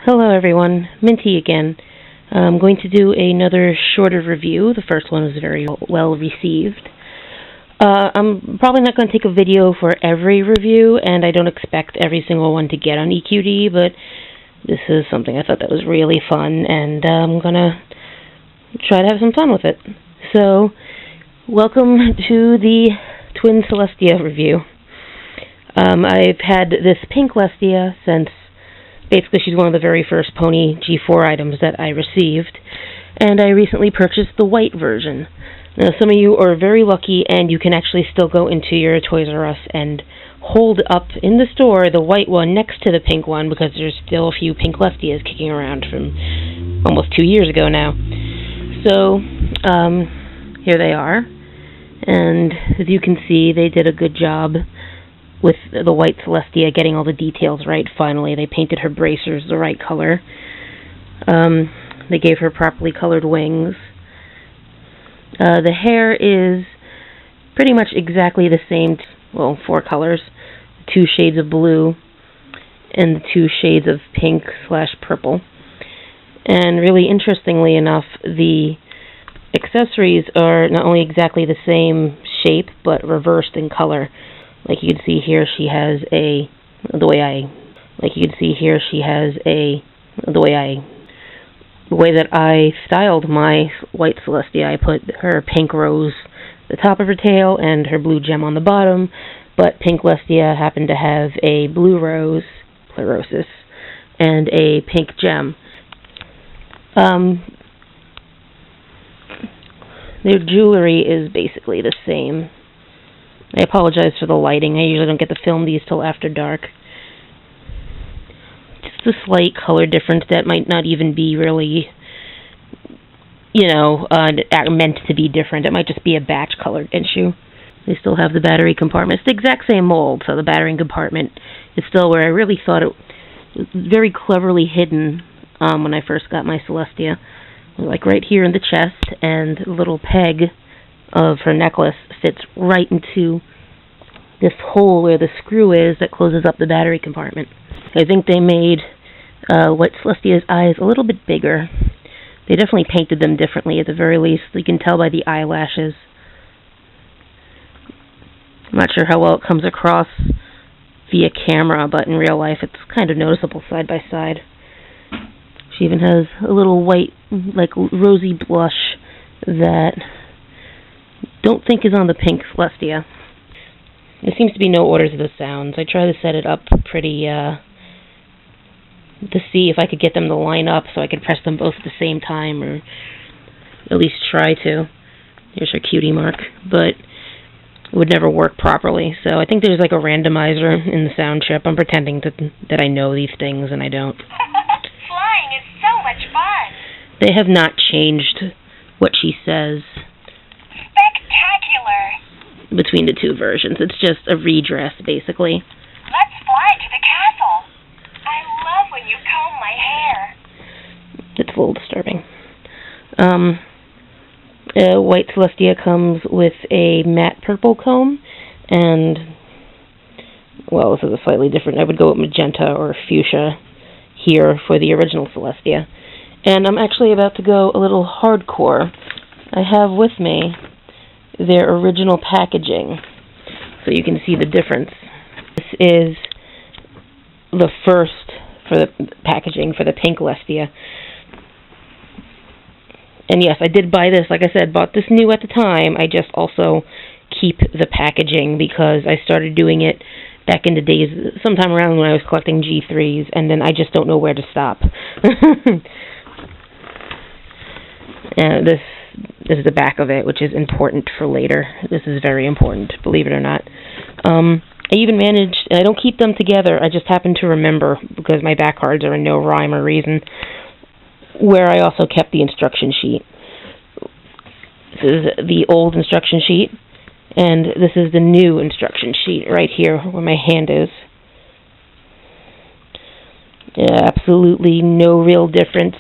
Hello everyone, Minty again. I'm going to do another shorter review. The first one was very well received. I'm probably not going to take a video for every review, and I don't expect every single one to get on EQD, but this is something I thought that was really fun, and I'm going to try to have some fun with it. So, welcome to the Twin Celestia review. I've had this Pinklestia since basically she's one of the very first Pony G4 items that I received, and I recently purchased the white version. Now, some of you are very lucky, and you can actually still go into your Toys R Us and hold up in the store the white one next to the pink one, because there's still a few Pinklestias kicking around from almost 2 years ago now. So, here they are, and as you can see, they did a good job with the white Celestia, getting all the details right. Finally, they painted her bracers the right color. They gave her properly colored wings. The hair is pretty much exactly the same, well, 4 colors, 2 shades of blue and 2 shades of pink/purple. And really interestingly enough, the accessories are not only exactly the same shape, but reversed in color. Like you can see here, she has the way that I styled my white Celestia, I put her pink rose at the top of her tail and her blue gem on the bottom, but Pinklestia happened to have a blue rose, pleurosis, and a pink gem. Their jewelry is basically the same. I apologize for the lighting. I usually don't get to film these till after dark. Just a slight color difference that might not even be really, meant to be different. It might just be a batch color issue. They still have the battery compartment. It's the exact same mold, so the battery compartment is still where I really thought it was very cleverly hidden when I first got my Celestia. Like right here in the chest, and the little peg of her necklace fits right into this hole where the screw is that closes up the battery compartment. I think they made white Celestia's eyes a little bit bigger. They definitely painted them differently at the very least. You can tell by the eyelashes. I'm not sure how well it comes across via camera, but in real life it's kind of noticeable side by side. She even has a little white, like rosy blush that don't think is on the pink Celestia. There seems to be no orders of the sounds. I try to set it up pretty, to see if I could get them to line up so I could press them both at the same time, or at least try to. There's her cutie mark, but it would never work properly. So I think there's like a randomizer in the sound chip. I'm pretending that I know these things, and I don't. Flying is so much fun. They have not changed what she says between the two versions. It's just a redress, basically. Let's fly to the castle. I love when you comb my hair. It's a little disturbing. White Celestia comes with a matte purple comb, and, well, this is a slightly different. I would go with magenta or fuchsia here for the original Celestia. And I'm actually about to go a little hardcore. I have with me their original packaging, so you can see the difference. This is the first for the packaging for the Pinklestia. And yes, I did buy this, like I said, bought this new at the time. I just also keep the packaging because I started doing it back in the days, sometime around when I was collecting G3s, and then I just don't know where to stop. And this is the back of it, which is important for later. This is very important, believe it or not. I even managed, and I don't keep them together, I just happen to remember, because my back cards are in no rhyme or reason, where I also kept the instruction sheet. This is the old instruction sheet, and this is the new instruction sheet right here where my hand is. Yeah, absolutely no real difference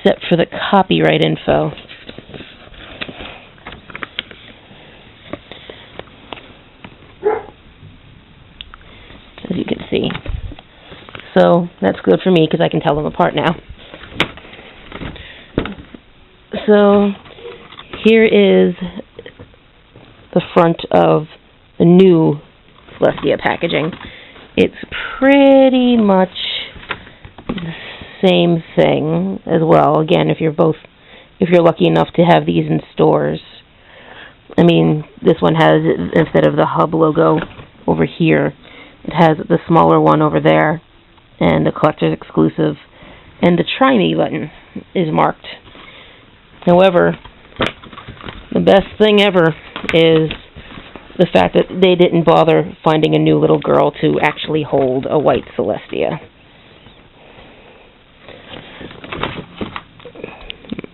except for the copyright info. As you can see. So that's good for me because I can tell them apart now. So here is the front of the new Celestia packaging. It's pretty much the same thing as well. Again, if you're lucky enough to have these in stores. I mean, this one has, instead of the hub logo over here, it has the smaller one over there, and the collector's exclusive, and the Try Me button is marked. However, the best thing ever is the fact that they didn't bother finding a new little girl to actually hold a white Celestia.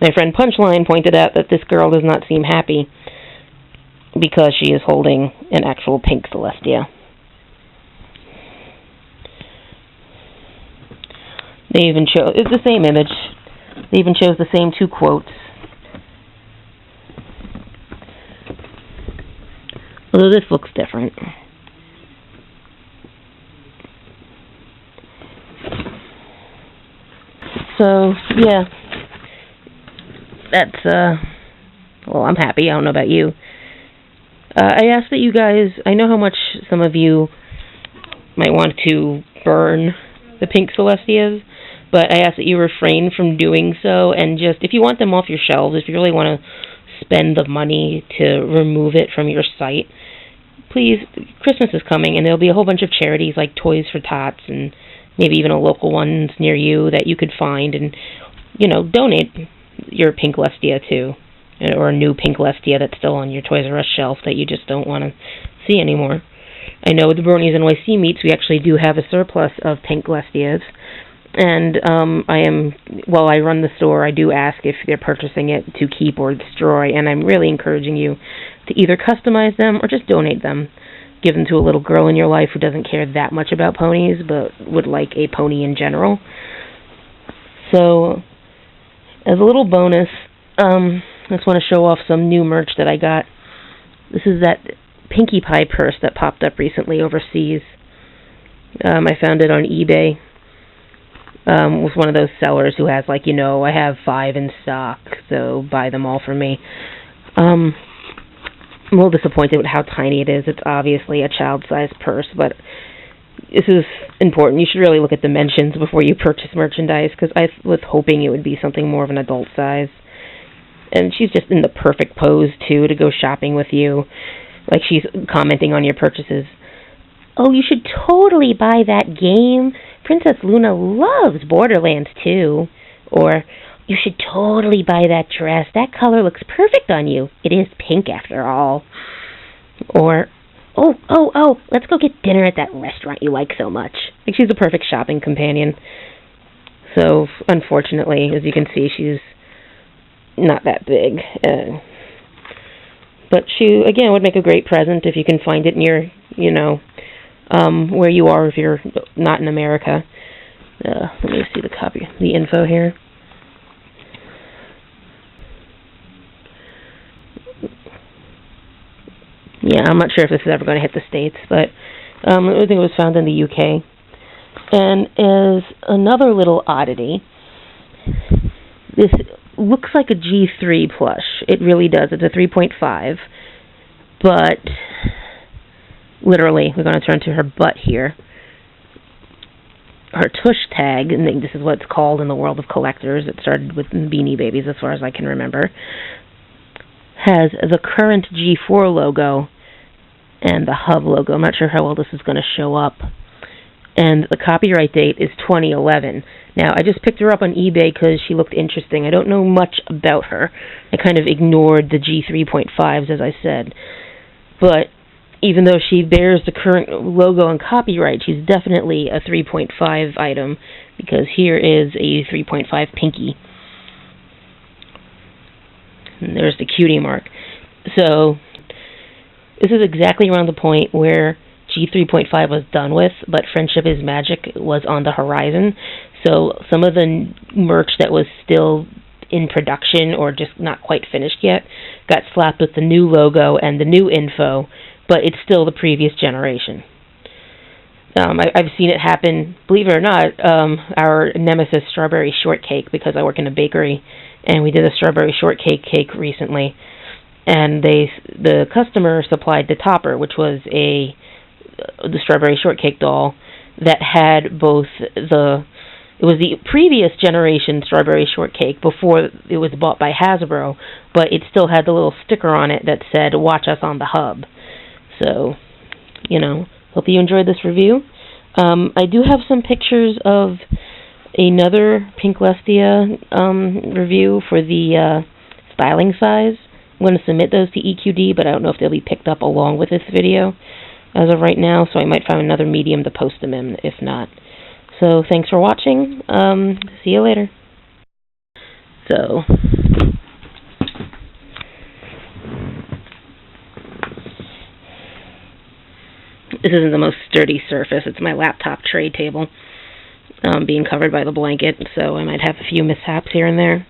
My friend Punchline pointed out that this girl does not seem happy because she is holding an actual pink Celestia. They even chose, it's the same image. They even chose the same two quotes. Although this looks different. So, yeah. That's, well, I'm happy. I don't know about you. I ask that you guys, I know how much some of you might want to burn the pink Celestias, but I ask that you refrain from doing so, and just, if you want them off your shelves, if you really want to spend the money to remove it from your site, please, Christmas is coming, and there'll be a whole bunch of charities like Toys for Tots, and maybe even a local ones near you that you could find, and, you know, donate your Pinklestia to, or a new Pinklestia that's still on your Toys R Us shelf that you just don't want to see anymore. I know with the Bronies NYC meets, we actually do have a surplus of Pinklestias, and while I run the store, I do ask if they're purchasing it to keep or destroy, and I'm really encouraging you to either customize them or just donate them. Give them to a little girl in your life who doesn't care that much about ponies, but would like a pony in general. So, as a little bonus, I just want to show off some new merch that I got. This is that Pinkie Pie purse that popped up recently overseas. I found it on eBay. With one of those sellers who has, like, you know, I have 5 in stock, so buy them all for me. I'm a little disappointed with how tiny it is. It's obviously a child-sized purse, but this is important. You should really look at dimensions before you purchase merchandise, because I was hoping it would be something more of an adult size. And she's just in the perfect pose, too, to go shopping with you. Like, she's commenting on your purchases. Oh, you should totally buy that game. Princess Luna loves Borderlands, too. Or, you should totally buy that dress. That color looks perfect on you. It is pink, after all. Or, oh, let's go get dinner at that restaurant you like so much. Like, she's a perfect shopping companion. So, unfortunately, as you can see, she's not that big. But she, again, would make a great present if you can find it near, you know, where you are if you're not in America. Let me see the info here. Yeah, I'm not sure if this is ever going to hit the States, but I think it was found in the UK. And as another little oddity, this looks like a G3 plush. It really does. It's a 3.5. But literally, we're going to turn to her butt here. Her tush tag, and this is what it's called in the world of collectors. It started with Beanie Babies, as far as I can remember. Has the current G4 logo and the hub logo. I'm not sure how well this is going to show up. And the copyright date is 2011. Now, I just picked her up on eBay because she looked interesting. I don't know much about her. I kind of ignored the G3.5s, as I said. But even though she bears the current logo and copyright, she's definitely a 3.5 item, because here is a 3.5 Pinkie. And there's the cutie mark. So, this is exactly around the point where G3.5 was done with, but Friendship is Magic was on the horizon. So some of the merch that was still in production or just not quite finished yet got slapped with the new logo and the new info, but it's still the previous generation. I've seen it happen, believe it or not, our nemesis strawberry shortcake, because I work in a bakery, and we did a strawberry shortcake cake recently, and the customer supplied the topper, which was the strawberry shortcake doll that had both it was the previous generation strawberry shortcake before it was bought by Hasbro, but it still had the little sticker on it that said, "Watch us on the hub." So, hope you enjoyed this review. I do have some pictures of another Pinklestia review for the styling size. I'm going to submit those to EQD, but I don't know if they'll be picked up along with this video as of right now, so I might find another medium to post them in if not. So thanks for watching. See you later. So, this isn't the most sturdy surface. It's my laptop tray table being covered by the blanket, so I might have a few mishaps here and there.